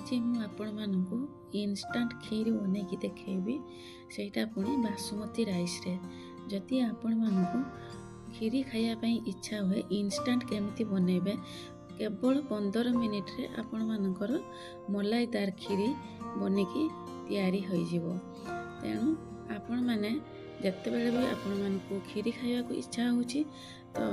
आज मु आपण मानकु इंस्टेंट खीर बनैकी देखैबी सेटा पुणी बासमती राइस रे। जदि आपण मानकु खीरी खाया पई इच्छा हुए इंस्टेंट केमिति बनैबे केवल 15 मिनिट रे आपण मानकर मलाईदार खीरी बनिकी तैयारी होई जिवो। तेणु आपण माने जत्ते बेले भी आपण मानकु खीरी खाया को इच्छा होची तो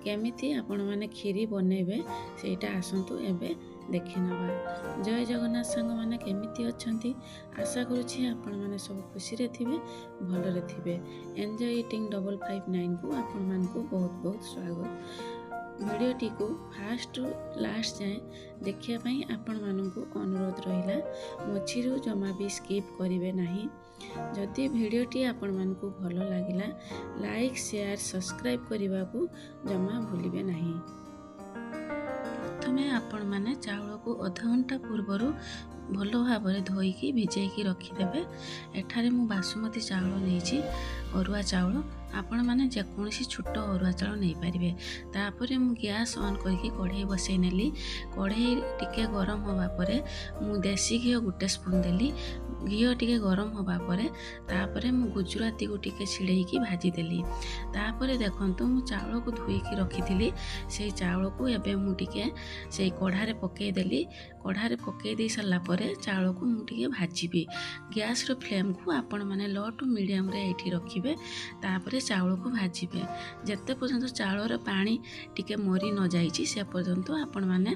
केमिति आपण माने खीरी बनैबे सेटा आसंतु एबे देखि नबा। जय जगन्नाथ संग माने केमिति अछंती आशा करूछि आपण माने सब खुशी रे थिबे भल रे थिबे। एन्जॉय ईटिंग 559 को आपण मानकु बहुत बहुत स्वागत। वीडियोटी को फास्ट टू लास्ट जाए देखिया पई आपण मानकु अनुरोध रहिला मछिरु जमा भी स्किप करिवे नाही। जदि वीडियोटी आपण मानकु भल लागिला लाइक शेयर सब्सक्राइब करने को जमा भूलिबे नहीं। प्रथमे आपण माने चावल को आधा घंटा पूर्वर भल भाव धोईकी भिजेकी रखिदेवे। एठारे मु बासमती चावल नहीं अरुआ चावल आपण माने जेकोसी छोट अरुआ चावल नहीं पारिबे। तापरे मु गैस ऑन करके कढ़ाई बसई नेली। कढ़ाई टिके गरम होबा परे मु देसी घी गोटे स्पून देली। घी टिके गरम होबा परे तापरे मु गुजराती को टिके छिड़ेकी भाजी देली। तापरे देखंतु मु चावल को धोईकी रखिथिली से चावल को एबे मु टिके से कढ़ारे पकई देली। कढ़ारे पकई दे सारा परे चावल को मु टिके भाजीबी। गैस रो फ्लेम को आपण माने लो टू मीडियम रे एठी रखिबे। तापरे चावल को भाजीबे जत्ते पर्यंत चावल पानी टिके मरी न जाइछि से पर्यंत आपण माने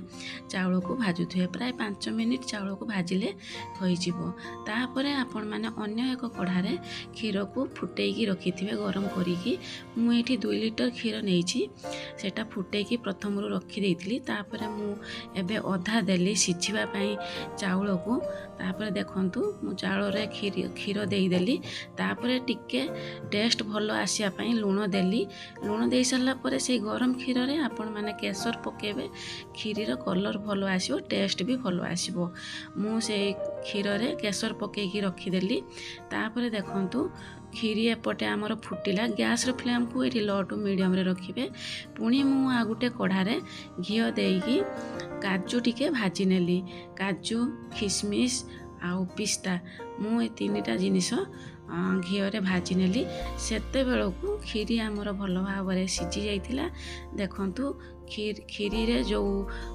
चावल को भाजुथिबे। प्राय 5 मिनिट चावल को भाजिले होई जिवो। तापरे आपण माने अन्य एक कढ़ारे क्षीर को फुटेकी रखिथिबे गरम करिकी। मु एठी 2 लिटर क्षीर नेइछि सेटा फुटेकी प्रथम रु रखि देइथिली। तापरे मु एबे अधा देली सिझिबा पई चावल को। तापरे देखंतु मु चावल रे क्षीर देई देली। तापरे टिके टेस्ट भलो आसिया पई लूण देली। लूण दे सारा परे से गरम क्षीर रे आपण माने केसर पकेबे खीरीर कलर भलो आसिबो टेस्ट भी भलो आसिबो। मु से क्षीर रे केसर पकेकी रखी देली। तापरे देखंतु खीरी एपटे आमर फुटिला। गैस रो फ्लेम को एठी लो टू मीडियम रे रखिबे। पुणी मु आ गुटे कढ़ारे घी देकी काजू टिके भाजी नेली। काजू किशमिश आउ पिस्ता मु ए तीनटा जिनिस घी रे भाजी नेली। सेते बेलकु खीरी आमर भल भाव रे सिझी जाइतिला। देखंतु खीरी रे जो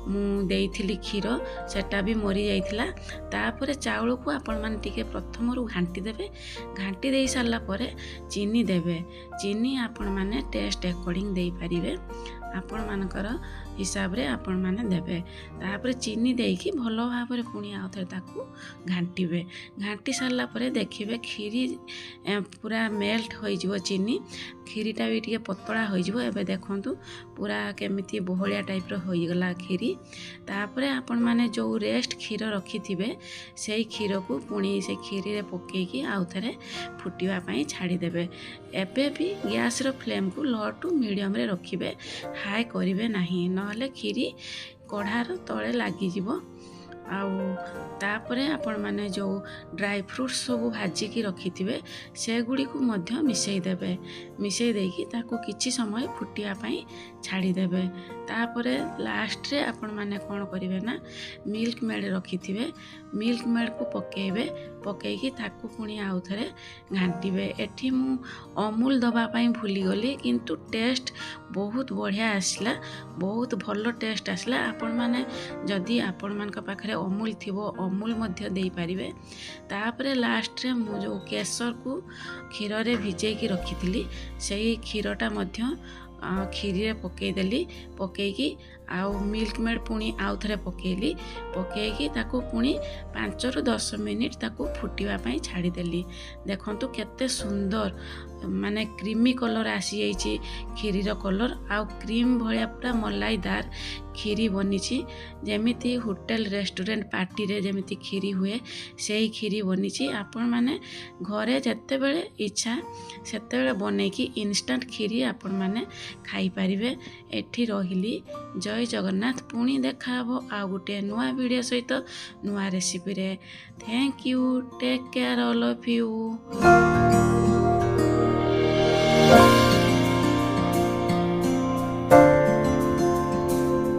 मु देइथिली क्षीर सेटा भी मरी जाइतिला। तापरे चावल को आपण मान टिके प्रथम रु घांटी देबे। घांटी देई सारला परे चीनी देबे। चीनी आपण माने टेस्ट अकॉर्डिंग देई परिबे। आपण मानकर हिसाब रे आपण माने देबे। तापरे चीनी देकी भल भाव रे पुणी आउ थरे ताकू घांटीबे। घांटी सारला परे देखिबे खीरी पूरा मेल्ट होई जिवो। चीनी खीरीटा भी टिके पतला होई जिवो। एबे देखंतु पूरा केमिति बहलिया टाइप रो होई गला खीरी। तापरे आपण माने जो रेस्ट क्षीर रखिथिबे सेई क्षीर को पुणी से खीरी रे पकेकी आउ थरे फुटिवा पई छाड़ी देबे। एबे भी गैस रो फ्लेम को लो टू मीडियम रे रखिबे। हाई करिवे नाही नहले खीरी कढ़ार तले लागी जिवो। आउ तापरे आपण माने जो ड्राई फ्रूट्स सब भाजिकी रखिथिबे से गुडी को मध्य मिसई देबे। मिसई देकी ताको किछि समय फुटिया पई छाड़ी देबे। तापरे लास्ट रे आपण माने कोन करिवे ना मिल्क मेड रखिथिबे। मिल्क मेड को पकेबे। पकेकी ताको पुणी आउ थरे घांटीबे। एठी मु अमूल दबा पई भूली गली किंतु टेस्ट बहुत बढ़िया आसला। बहुत भलो टेस्ट आसला। आपण माने जदि आपण मान का पाखरे अमूल थिबो अमूल मध्य देई पारिबे। तापरे लास्ट रे मु जो केसर को क्षीर रे भिजेकी रखिथिली सेही क्षीरटा मध्य खीरी रे पकई देली। पकईकी आउ मिल्क मेड पुणी आउ थरे पकेली। पकईकी ताको पुणी 5 रु 10 मिनिट ताको फुटिवा पई छाड़ी देली। देखंतु केते सुंदर माने क्रीमी कलर आसी जाइछि खीरीर कलर। आउ क्रीम भलिया पूरा मलाईदार खीरी बनिछि। जेमिति होटल रेस्टोरेंट पार्टी रे जेमिति खीरी हुए सेही खीरी बनिछि। आपण माने घरे जत्ते बेले इच्छा सेते बेले बनेकी इंस्टेंट खीरी आपण माने खाई परिबे। एठी रहिली। जय जगन्नाथ। पुणी देखा हबो आ गुटे नुआ वीडियो सहित नुआ रेसिपी रे। Thank you. Take care all of you.